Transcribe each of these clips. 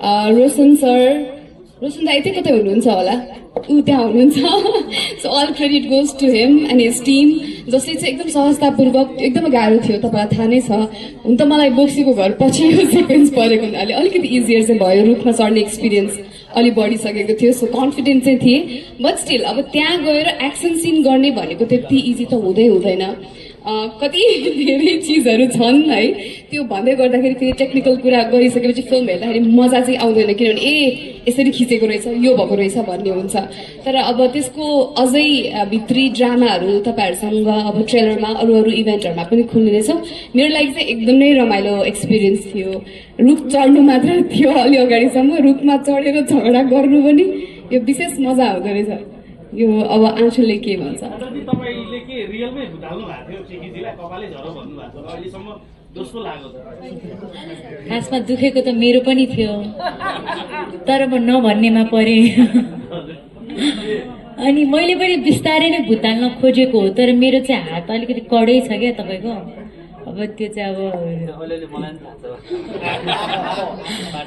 रोशन दाइ चाहिँ कतै हुनुहुन्छ होला, ऊ त्यहाँ हुनुहुन्छ। So all credit goes to him and his team, जसले चाहिँ एकदम सहजतापूर्वक, एकदमै गाह्रो थियो, तपाईँलाई थाहा नै छ। हुन त मलाई बोक्सीको घर पछि यो सिक्वेन्स परेको हुनाले अलिकति इजियर चाहिँ भयो, रुखमा चढ्ने एक्सपिरियन्स अलि बढिसकेको थियो, सो कन्फिडेन्ट चाहिँ थिएँ। बट स्टिल अब त्यहाँ गएर एक्सन सिन गर्ने भनेको त्यति इजी त हुँदैन। कति धेरै चिजहरू छन् है, त्यो भन्दै गर्दाखेरि फेरि टेक्निकल कुरा गरिसकेपछि फिल्म हेर्दाखेरि मजा चाहिँ आउँदैन, किनभने यसरी खिचेको रहेछ, यो भएको रहेछ भन्ने हुन्छ। तर अब त्यसको अझै भित्री ड्रामाहरू तपाईँहरूसँग अब ट्रेलरमा अरू इभेन्टहरूमा पनि खुल्नेछ। मेरो लागि चाहिँ एकदमै रमाइलो एक्सपिरियन्स थियो। रुख चढ्नु मात्र थियो अलि अगाडिसम्म, रुखमा चढेर झगडा गर्नु पनि यो विशेष मजा हुँदो रहेछ। यो अब आँसुले के भन्छ, तपाईले के रियलमै भुटाल्नु भएको थियो चिकीजीलाई, कपालै झरो भन्नु भएको छ, अहिलेसम्म दोस्रो लाग्यो त? खासमा दुखेको त मेरो पनि थियो, तर म नभन्नेमा परे। अनि मैले पनि बिस्तारै नै भुटाल्न खोजेको हो, तर मेरो चाहिँ हात अलिकति कडै छ क्या तपाईँको। अब त्यो चाहिँ अब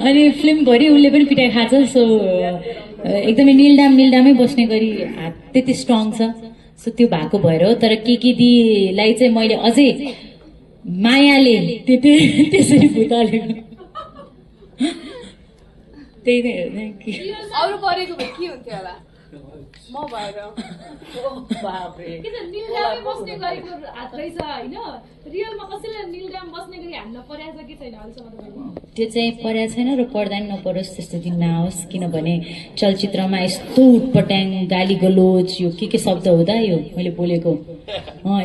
अनि फिल्मभरि उसले पनि पिटाइ खान्छ। सो एकदमै निल्दामै बस्ने गरी हात त्यति स्ट्रङ छ। सो त्यो भएको भएर हो। तर के दिलाई चाहिँ मैले अझै मायाले त्यसरी भुटालेको, त्यही नै हो। अरू परेको भए के हुन्थ्यो होला म भएर निलडामै बस्ने गरेको हात रहेछ होइन, रियलमा कसैले निलडाम बस्ने गरी हान्न परेछ कि छैन अहिलेसम्म तपाईँले? त्यो चाहिँ परेको छैन र पर्दा नि नपरोस्, त्यस्तो दिन नआओस्। किनभने चलचित्रमा यस्तो उटपटाङ गाली गलोच यो के शब्द हुँदा यो मैले बोलेको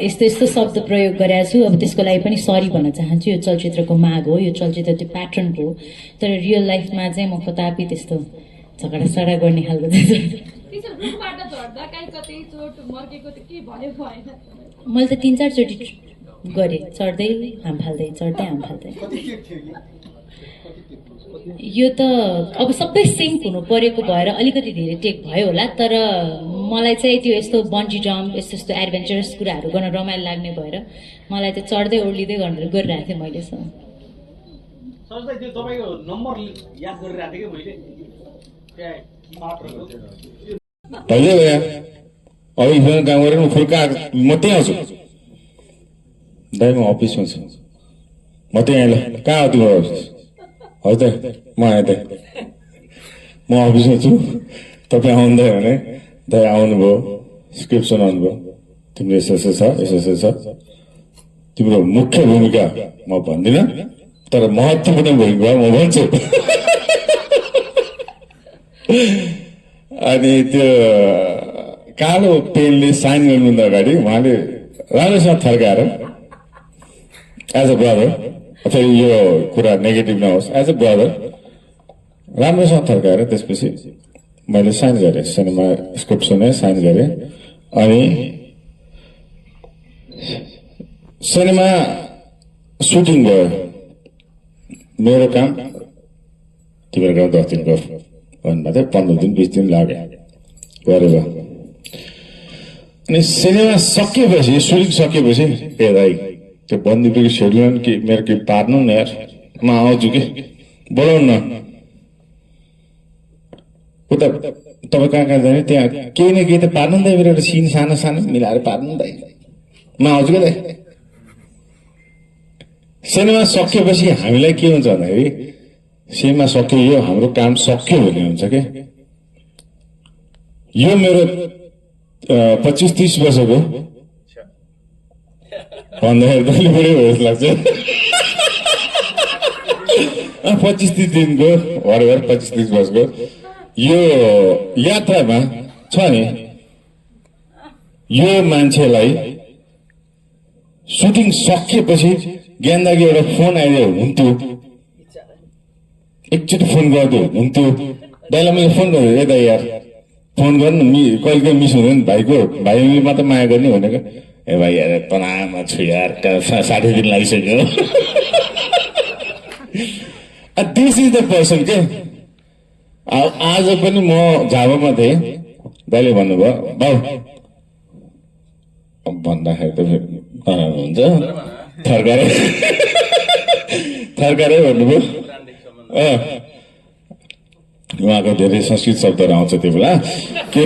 यस्तो शब्द प्रयोग गरेको छु। अब त्यसको लागि पनि सरी भन्न चाहन्छु। यो चलचित्रको माग हो, यो चलचित्र त्यो प्याटर्नको हो। तर रियल लाइफमा चाहिँ म कतापि त्यस्तो झगडा गर्ने खालको रुखबाट झर्दा काहीँ कतै चोट मर्केको त के भनेको होइन? मैले त 3-4 चोटि गरेँ, चढ्दै हाम फाल्दै, चढ्दै हाम फाल्दै। यो त अब सबै सिङ्क हुनु परेको भएर अलिकति धेरै टेक भयो होला। तर मलाई चाहिँ त्यो यस्तो बन्जी जम्प यस्तो एडभेन्चरस कुराहरू गर्न रमाइलो लाग्ने भएर मलाई चाहिँ चढ्दै ओर्लिँदै गरिरहेको थिएँ मैले। सरलाई त्यो तपाईँको नम्बर याद गरिरहेको थिएँ कि मैले भइदियो भैया, अब इफेन्ट काम गरेर म फुर्का म त्यहीँ आउँछु दाइ, म अफिसमा छु, म त्यहीँ आएँ। ल कहाँ हो तिम्रो अफिस? हजुर म आएँ दाइ, म अफिसमा छु, तपाईँ आउँदै भने दाइ आउनुभयो, स्क्रिप्ट सुनाउनुभयो, तिम्रो यसो छ, तिम्रो मुख्य भूमिका म भन्दिनँ, तर महत्त्वपूर्ण भूमिका म भन्छु। अनि त्यो कालो पेनले साइन गर्नुभन्दा अगाडि उहाँले राम्रोसँग थर्काएर एज अ ब्रदर, फेरि यो कुरा नेगेटिभ नहोस्, एज अ ब्रदर राम्रोसँग थर्काएर त्यसपछि मैले साइन गरेँ, सिनेमा स्क्रिप्ट सुने, साइन गरेँ। अनि सिनेमा सुटिङ भयो, मेरो काम तिम्रो काम 10 दिन गर भन्नुभएको थियो, 15 दिन 20 दिन लाग्यो गरेर। अनि सिनेमा सकिएपछि, सुटिङ सकिएपछि ए दाइ त्यो बन्दीपुरको सेड्युल कि मेरो के पार्नु न यार, म आउँछु कि बोलाउनु न। उता तपाईँ कहाँ जाने, त्यहाँ केही न केही त पार्नु नि दाइ, मेरो एउटा सिन सानो मिलाएर पार्नु नि दाइ, म आउँछु क्या दाइ। सिनेमा सकिएपछि हामीलाई के हुन्छ भन्दाखेरि सिनेमा सक्यो, यो हाम्रो काम सक्यो भन्ने हुन्छ क्या। यो मेरो 25-30 वर्षको भन्दाखेरि पनि बढी भयो जस्तो लाग्छ। 25-30 दिनको वरबर 25-30 वर्षको यो यात्रामा छ नि, यो मान्छेलाई सुटिङ सकिएपछि ज्ञानदागी एउटा फोन आइदियो हुन्थ्यो, एकचोटि फोन गरिदियो हुन्थ्यो। दाइलाई मैले फोन गरिदिएँ, ए दाइ यार फोन गर्नु, कहिले मिस हुँदैन भाइको, भाइले मात्र माया गर्ने भनेको। ए भाइ यार तनावमा छु यार, 60 दिन लागिसक्यो। दिस इज द पर्सन के। आज पनि म झापामा थिएँ, दाइले भन्नुभयो बाउ भन्दाखेरि त नराम्रो हुन्छ, थर्कारै भन्नुभयो। उहाँको धेरै संस्कृत शब्दहरू आउँछ त्यो बेला के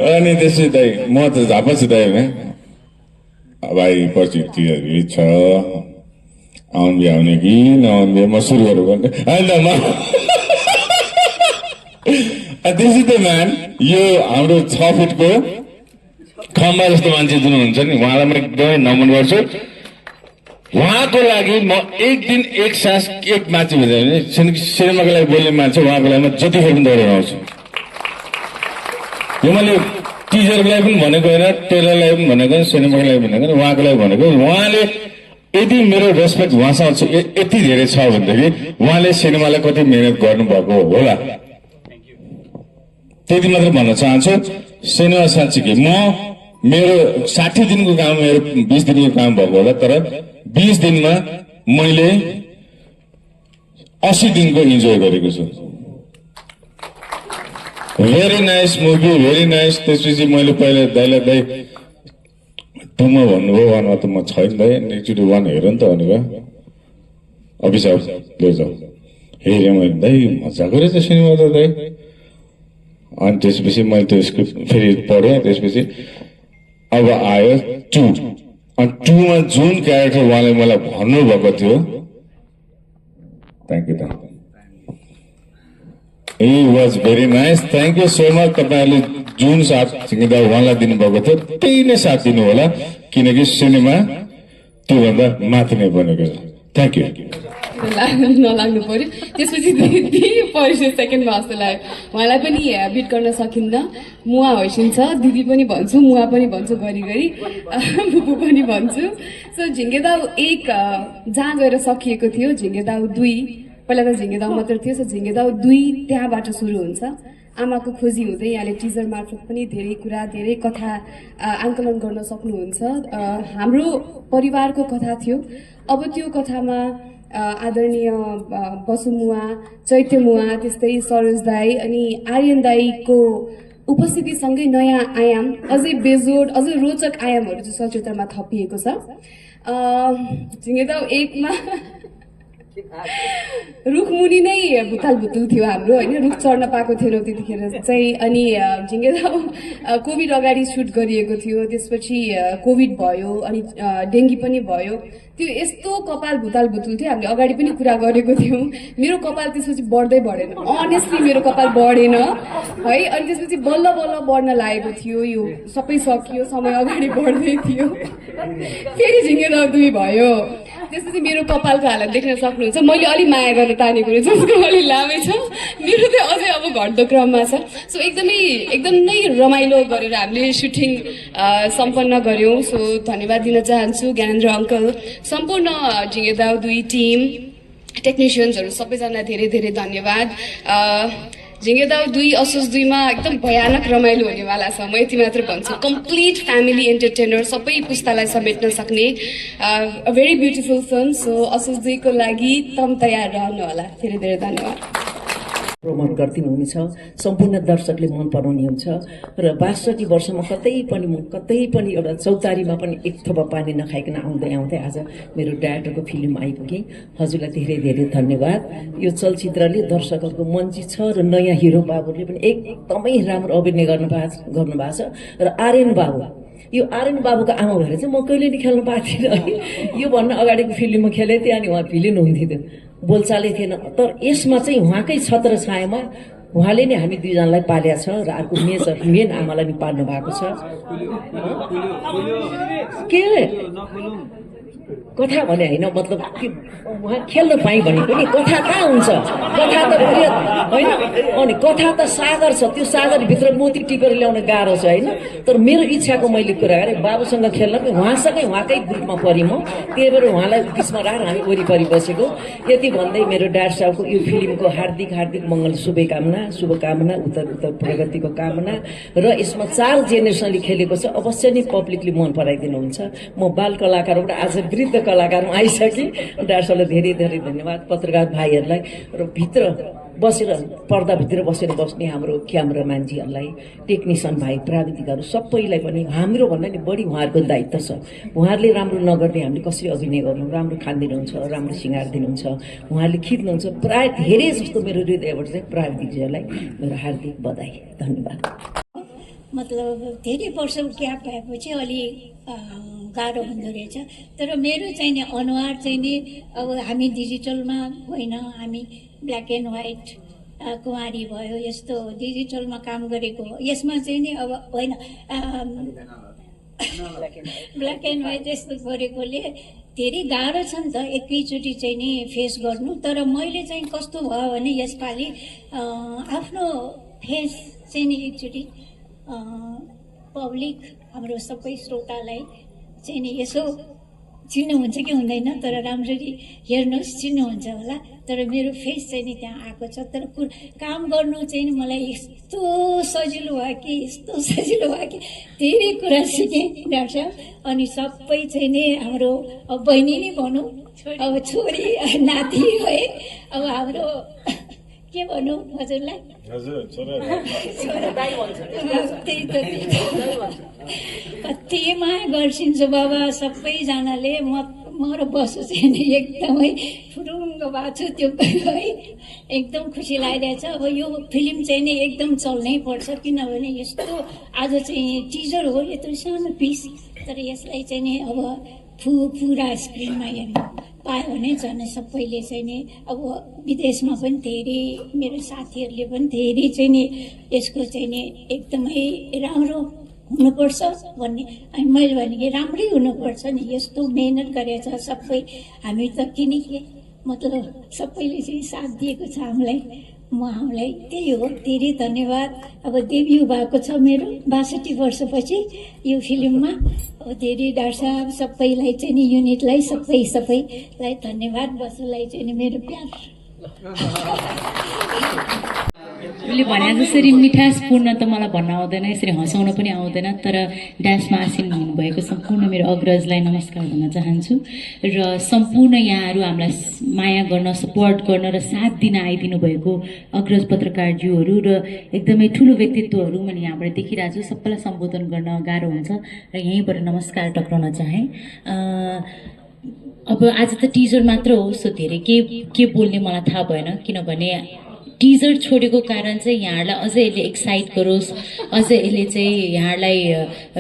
अरे अनि त्यसपछि दाइ म त झापा छु दाइ होइन भाइ पछि छ आउनु भ्याउने कि नआउनु भ्या म सुरु गरौँ भन्ने होइन म दिस इज द म्यान यो हाम्रो 6 फिटको खम्बा जस्तो मान्छे जुन हुन्छ नि उहाँलाई म एकदमै नमन गर्छु उहाँको लागि म एक दिन एक सास एक मान्छे भने सिनेमाको लागि बोल्ने मान्छे उहाँको लागि म जतिखेर पनि दौडाउँछु यो मैले टिजरको लागि पनि भनेको होइन ट्रेलरलाई पनि भनेको होइन सिनेमाको लागि भनेको होइन उहाँको लागि भनेको उहाँले यदि मेरो रेस्पेक्ट उहाँसँग यति धेरै छ भनेदेखि उहाँले सिनेमालाई कति मेहनत गर्नुभएको होला त्यति मात्र भन्न चाहन्छु सिनेमा साँच्चीकै म मेरो 60 दिनको काम मेरो 20 दिनको काम भएको होला तर 20 दिनमा मैले 80 दिनको इन्जोय गरेको छु very nice movie very nice त्यसपछि मैले पहिला दाइलाई दाइ टुमा भन्नुभयो वानमा त म छैन दाइ एकचोटि वान हेर नि त भनेको अफिस आऊ लिएर जाऊ हेरेँ मैले दाइ मजाको रहेछ सिनेमा त दाइ अनि त्यसपछि मैले त्यो स्क्रिप्ट फेरि पढेँ त्यसपछि अब आयो 2 अनि 2 मा जुन क्यारेक्टर उहाँले मलाई भन्नुभएको थियो thank you He was very nice. Thank you so much. तपाईहरुले जुन साथ सिंहदा उहाँलाई दिनुभएको थियो त्यही नै साथ दिनु होला किनकि सिनेमा त्योभन्दा माथि नै बनेको छ थ्याङ्क यू नलाग्नु पर्यो त्यसपछि दिदी पर्यो सेकेन्डमा जस्तो लाग्यो उहाँलाई पनि बिट गर्न सकिन्न मुवा होइसिन्छ दिदी पनि भन्छु मुवा पनि भन्छु घरिघरि बुबु पनि भन्छु सो झिङ्गेदाउ 1 जहाँ गएर सकिएको थियो झिङ्गेदाउ 2 पहिला त झिङ्गेदाउ मात्र थियो सो झिङ्गेदाउ 2 त्यहाँबाट सुरु हुन्छ आमाको खोजी हुँदै यहाँले टिजर मार्फत पनि धेरै कुरा धेरै कथा आंकलन गर्न सक्नुहुन्छ हाम्रो परिवारको कथा थियो अब त्यो कथामा आदरणीय बसुमुवा चैत्यमुवा त्यस्तै सरोज दाई अनि आर्यन दाईको उपस्थितिसँगै नयाँ आयाम अझै बेजोड अझै रोचक आयामहरू चाहिँ चलचित्रमा थपिएको छ झिङ्गेदाउ 1 मा रुखमुनि नै भुताल भुतुल थियो हाम्रो होइन रुख चढ्न पाएको थिएनौँ त्यतिखेर चाहिँ अनि झिङ्गेदाउ कोभिड अगाडि सुट गरिएको थियो त्यसपछि कोभिड भयो अनि डेङ्गी पनि भयो त्यो यस्तो कपाल भुताल भुतुल थियो हामीले अगाडि पनि कुरा गरेको थियौँ मेरो कपाल त्यसपछि बढ्दै बढेन अनेस्टली मेरो कपाल बढेन है अनि त्यसपछि बल्ल बल्ल बढ्न लागेको थियो यो सबै सकियो समय अगाडि बढ्दै थियो फेरि झिङ्गेदाउ 2 भयो त्यसपछि मेरो कपालको हालत देख्न सक्नुहुन्छ मैले अलि माया गर्न तानेको रहेछ उसको अलि लामै छ मेरो चाहिँ अझै अब घट्दो क्रममा छ सो एकदमै रमाइलो गरेर हामीले सुटिङ सम्पन्न गर्यौँ सो धन्यवाद दिन चाहन्छु ज्ञानेन्द्र अङ्कल सम्पूर्ण झिङ्गेदाउ 2 टिम टेक्निसियन्सहरू सबैजना धेरै धेरै धन्यवाद झिङ्गेदाउ 2 असोज 2 मा एकदम भयानक रमाइलो हुनेवाला छ म यति मात्र भन्छु कम्प्लिट फ्यामिली एन्टरटेनर सबै पुस्तालाई समेट्न सक्ने भेरी ब्युटिफुल फिल्म सो असोज 2 को लागि तम तयार रहनु होला धेरै धेरै धन्यवाद प्रमोट गरिदिनु हुनेछ सम्पूर्ण दर्शकले मन पराउने हुन्छ र 62 वर्षमा कतै पनि एउटा चौतारीमा पनि एक थोपा पानी नखाइकन आउँदै आज मेरो डाइरेक्टरको फिल्म आइपुगेँ हजुरलाई धेरै धेरै धन्यवाद यो चलचित्रले दर्शकहरूको मन जित्छ र नयाँ हिरो बाबुले पनि एकदमै राम्रो अभिनय गर्नुभएको छ र आर्यन बाबु यो आर्यन बाबुको आमा भएर चाहिँ म कहिले नि खेल्न पाएको थिइनँ यो भन्न अगाडिको फिल्ममा खेले थिएँ अनि उहाँ भिलेन हुन्थ्यो बोलचालै थिएन तर यसमा चाहिँ उहाँकै छत्र छायामा उहाँले नै हामी दुईजनालाई पालेको छ र अर्को मेन आमालाई नि पाल्नु भएको छ के कथा भने होइन मतलब उहाँ खेल्न पाएँ भने पनि कथा कहाँ हुन्छ कथा त होइन अनि कथा त सागर छ त्यो सागरभित्र मोती टिपेर ल्याउन गाह्रो छ होइन तर मेरो इच्छाको मैले कुरा गरेँ बाबुसँग खेल्न पनि उहाँकै ग्रुपमा परेँ म त्यही भएर उहाँलाई बिचमा राखेर हामी वरिपरि बसेको यति भन्दै मेरो डाक्टर साहबको यो फिल्मको हार्दिक मङ्गल शुभकामना उत्तर प्रगतिको कामना र यसमा 4 जेनेरेसनले खेलेको छ अवश्य नै पब्लिकले मन पराइदिनुहुन्छ म बाल कलाकारबाट आज वृद्ध कलाकारमा आइसकेँ डाक्टर साहबलाई धेरै धेरै धन्यवाद पत्रकार भाइहरूलाई र भित्र बसेर पर्दाभित्र बसेर बस्ने हाम्रो क्यामेरा मान्छेहरूलाई, टेक्निसियन भाइ, प्राविधिकहरू सबैलाई पनि हाम्रो भन्दा नि बढी उहाँहरूको दायित्व छ। उहाँहरूले राम्रो नगर्ने हामीले कसरी अभिनय गर्नु, राम्रो खानिदिनुहुन्छ, राम्रो सिँगार दिनुहुन्छ, उहाँहरूले खिच्नुहुन्छ। प्राय धेरै जस्तो मेरो हृदयबाट चाहिँ प्राविधिकहरूलाई मेरो हार्दिक बधाई, धन्यवाद। मतलब धेरै वर्ष ग्याप भएपछि अलि गाह्रो हुँदो रहेछ। तर मेरो चाहिँ नि अनुहार चाहिँ नि अब हामी डिजिटलमा होइन, हामी ब्ल्याक एन्ड व्हाइट कुमारी भयो, यस्तो डिजिटलमा काम गरेको, यसमा चाहिँ नि अब होइन ब्ल्याक एन्ड व्हाइट यस्तो गरेकोले धेरै गाह्रो छ नि त एकैचोटि चाहिँ नि फेस गर्नु। तर मैले चाहिँ कस्तो भयो भने यसपालि आफ्नो फेस चाहिँ नि एकचोटि पब्लिक हाम्रो सबै श्रोतालाई चाहिँ नि यसो चिन्नुहुन्छ कि हुँदैन, तर राम्ररी हेर्नुहोस्, चिन्नुहुन्छ होला। तर मेरो फेस चाहिँ नि त्यहाँ आएको छ। तर काम गर्नु चाहिँ नि मलाई यस्तो सजिलो भयो कि यस्तो सजिलो भयो कि धेरै कुरा सिकेँ डाक्टर साहब। अनि सबै चाहिँ नि हाम्रो बहिनी नै भनौँ, अब छोरी नाति है, अब हाम्रो के भनौँ हजुरलाई, त्यही त कति माया गर्छिन्छ बाबा सबैजनाले। म र बसु चाहिँ नि एकदमै फुरुङ्ग भएको छु त्यो है, एकदम खुसी लागिरहेछ। अब यो फिल्म चाहिँ नि एकदम चल्नै पर्छ, किनभने यस्तो आज चाहिँ टिजर हो, यत्रो सानो पिस, तर यसलाई चाहिँ नि अब पुरा स्क्रिनमा हेर्नु पायो भने झन् सबैले चाहिँ नि अब विदेशमा पनि धेरै मेरो साथीहरूले पनि धेरै चाहिँ नि यसको चाहिँ नि एकदमै राम्रो हुनुपर्छ भन्ने, अनि मैले भने कि राम्रै हुनुपर्छ नि, यस्तो मेहनत गरेछ सबै। हामी त किनकि मतलब सबैले चाहिँ साथ दिएको छ हामीलाई त्यही हो। धेरै धन्यवाद। अब डेब्यू भएको छ मेरो 62 वर्षपछि यो फिल्ममा। अब धेरै डाक्टर साहब सबैलाई चाहिँ नि युनिटलाई सबैलाई धन्यवाद। बसुलाई चाहिँ नि मेरो प्यार। उसले भने जसरी मिठासपूर्ण त मलाई भन्न आउँदैन, यसरी हँसाउन पनि आउँदैन, तर डान्समा आसिन हुनुभएको सम्पूर्ण मेरो अग्रजलाई नमस्कार भन्न चाहन्छु। र सम्पूर्ण यहाँहरू हामीलाई माया गर्न, सपोर्ट गर्न र साथ दिन आइदिनु भएको अग्रज पत्रकारज्यूहरू र एकदमै ठुलो व्यक्तित्वहरू मैले यहाँबाट देखिरहेको छु। सबैलाई सम्बोधन गर्न गाह्रो हुन्छ र यहीँबाट नमस्कार टक्राउन चाहेँ। अब आज त टिजर मात्र हो, सो धेरै के बोल्ने मलाई थाहा भएन, किनभने टिजर छोडेको कारण चाहिँ यहाँहरूलाई अझै यसले एक्साइट गरोस्, अझै यसले चाहिँ यहाँहरूलाई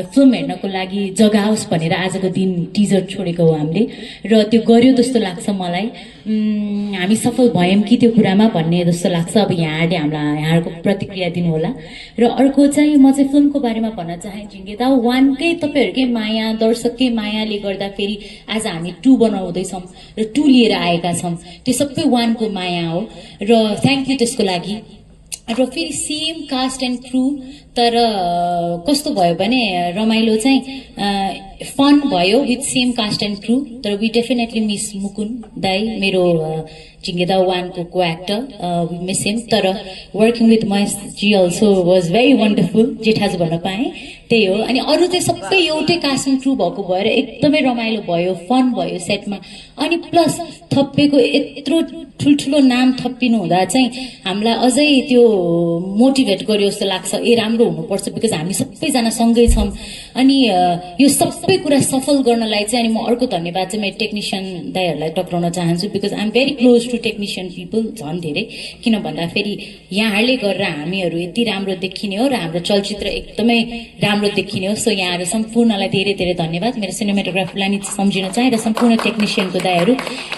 फिल्म हेर्नको लागि जगाओस् भनेर आजको दिन टिजर छोडेको हो हामीले। र त्यो गर्यो जस्तो लाग्छ मलाई। हामी सफल भयौँ कि त्यो कुरामा भन्ने जस्तो लाग्छ। अब यहाँहरूले यहाँहरूको प्रतिक्रिया दिनुहोला। र अर्को चाहिँ म चाहिँ फिल्मको बारेमा भन्न चाहेँ, झिङ्गे दाउ 1 कै तपाईँहरूकै माया, दर्शककै मायाले गर्दाखेरि आज हामी 2 बनाउँदैछौँ र 2 लिएर आएका छौँ। त्यो सबै 1 को माया हो र थ्याङ्क यू त्यसको लागि। र फेरि सेम कास्ट एन्ड क्रू, तर कस्तो भयो भने रमाइलो चाहिँ फन भयो with same cast and crew. तर वी डेफिनेटली मिस मुकुन दाई, मेरो झिङ्गे दाउ 1 को एक्टर, वी मिस हिम। तर working with Mahesh ji also was very wonderful, जेठाजु भन्न पाएँ, त्यही हो। अनि अरू चाहिँ सबै एउटै कास्ट एन्ड क्रू भएको भएर एकदमै रमाइलो भयो, फन भयो सेटमा। अनि प्लस थपिएको यत्रो ठुल्ठुलो नाम थपिनु हुँदा चाहिँ हामीलाई अझै त्यो मोटिभेट गर्यो जस्तो लाग्छ, ए राम्रो हुनुपर्छ, बिकज हामी सबैजना सँगै छौँ। अनि यो सबै कुरा सफल गर्नलाई चाहिँ अनि म अर्को धन्यवाद चाहिँ मेरो टेक्निसियन दाइहरूलाई टक्राउन चाहन्छु, because I am very close to technician people, झन् धेरै। किन भन्दाखेरि यहाँहरूले गरेर हामीहरू यति राम्रो देखिने हो र हाम्रो चलचित्र एकदमै राम्रो देखिने हो। सो यहाँहरू सम्पूर्णलाई धेरै धेरै धन्यवाद। मेरो सिनेमाटोग्राफरलाई नि सम्झिन चाहेँ र सम्पूर्ण टेक्निसियनको दाइहरू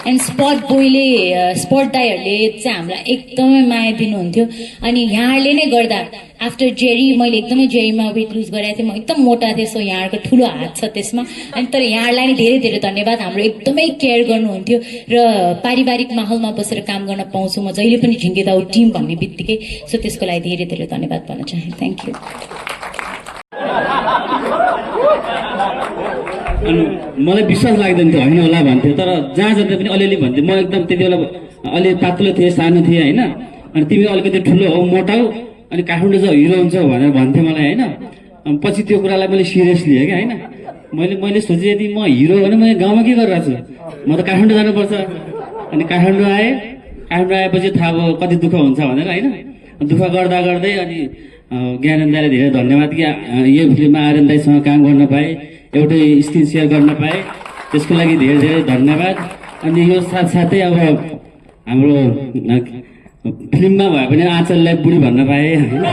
एन्ड स्पट दाइहरूले चाहिँ हामीलाई एकदमै माया दिनुहुन्थ्यो। अनि यहाँहरूले नै गर्दा आफ्टर जेरी, मैले एकदमै जेरीमा वेट लुज गरेको थिएँ, म एकदम मोटा थिएँ, सो यहाँहरूको ठुलो हात छ त्यसमा। अनि तर यहाँहरूलाई नि धेरै धेरै धन्यवाद, हाम्रो एकदमै केयर गर्नुहुन्थ्यो र पारिवारिक माहौलमा बसेर काम गर्न पाउँछु म जहिले पनि झिङ्गे दाउ टिम भन्ने बित्तिकै। सो त्यसको लागि धेरै धेरै धन्यवाद भन्न चाहेँ। Thank you. अनि मलाई विश्वास लाग्दैन थियो, होइन होला भन्थ्यो, तर जहाँ जाँदा पनि अलिअलि भन्थ्यो। म एकदम त्यति बेला अलि पातलो थिएँ, सानो थिएँ, होइन। अनि तिमी अलिकति ठुलो हौ, मोटा हौ, अनि काठमाडौँ चाहिँ हिरो हुन्छ भनेर भन्थ्यो मलाई, होइन। पछि त्यो कुरालाई मैले सिरियस लिएँ क्या, होइन। मैले सोचेँ यदि म हिरो भने मैले गाउँमा के गरिरहेको छु, म त काठमाडौँ जानुपर्छ। अनि काठमाडौँ आएँ, काठमाडौँ आएपछि थाहा भयो कति दुःख हुन्छ भनेर होइन। दुःख गर्दा गर्दै अनि ज्ञानेन्द्र दाईलाई धेरै धन्यवाद कि यो फिल्ममा आर्यन दाईसँग काम गर्न पाएँ, एउटै स्क्रिन सेयर गर्न पाएँ, त्यसको लागि धेरै धेरै धन्यवाद। अनि यो साथसाथै अब हाम्रो फिल्ममा भए पनि आँचललाई बुढी भन्न पाएँ होइन।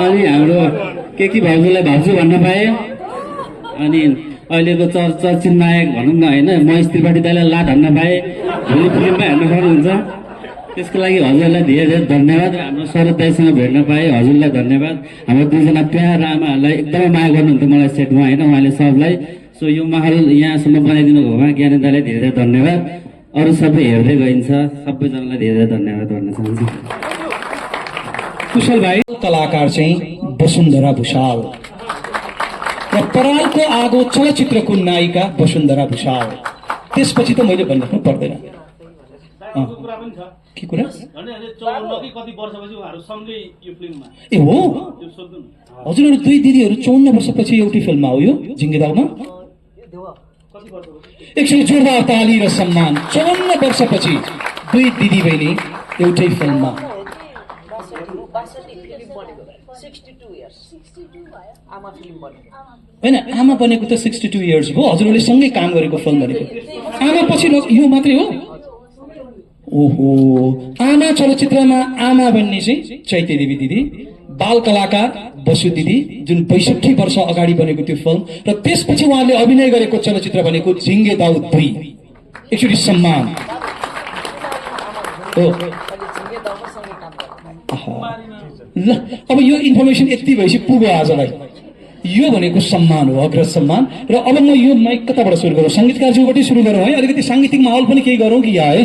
अनि हाम्रो के भाउजूलाई भाउजू भन्न पाएँ। अनि अहिलेको चर्चित नायक भनौँ न होइन, महेश त्रिपाठी दाईलाई ला भन्न पाएँ। भोलि फिल्ममा हेर्नु सक्नुहुन्छ। त्यसको लागि हजुरलाई धेरै धेरै धन्यवाद। र हाम्रो शरद दाईसँग भेट्न पाएँ, हजुरलाई धन्यवाद। हाम्रो दुईजना प्यारा आमाहरूलाई एकदमै माया गर्नुहुन्थ्यो मलाई सेटमा होइन, उहाँले सबलाई। सो यो माहौल यहाँसम्म बनाइदिनु भएकोमा ज्ञानेन्द्र दाईलाई धेरै धेरै धन्यवाद। अरू सबै हेर्दै गइन्छ, सबैजनालाई धेरै धेरै धन्यवाद भन्न चाहन्छु। कुशल भाइ कलाकार चाहिँ वसुन्धरा भुषाल र परालको आगो चलचित्रको नायिका वसुन्धरा भुषाल। त्यसपछि त मैले भन्नु पर्दैन। त्यो कुरा पनि छ के कुरा? भने 54 कि कति वर्षपछि उहाँहरू सँगै यो फिल्ममा ए हो त्यो सोध्नु न। हजुरहरू दुई दिदीहरू 54 वर्षपछि एउटै फिल्ममा हो यो जिङ्गेदाउमा। कति वर्षपछि? एकछिन जोरदार ताली र सम्मान। 54 वर्षपछि दुई दिदी बहिनी एउटै फिल्ममा। होइन, आमा बनेको त 62 इयर्स भयो। हजुरहरूले सँगै काम गरेको फिल्म भनेको आमा पछि यो मात्रै हो। ओहो, आमा चलचित्रमा आमा बन्ने चाहिँ चैते देवी दिदी, बाल कलाकार बसु दिदी, जुन 65 वर्ष अगाडि बनेको त्यो फिल्म, र त्यसपछि उहाँले अभिनय गरेको चलचित्र भनेको झिङ्गे दाउ 2। एकचोटि सम्मान हो। ल, अब यो इन्फर्मेसन यति भएपछि पुग्यो आजलाई। यो भनेको सम्मान हो, अग्रज सम्मान। र अब म यो माइक कताबाट सुरु गरौँ? सङ्गीतकारज्यूबाटै सुरु गरौँ है। अलिकति साङ्गीतिक माहौल पनि केही गरौँ कि यहाँ है।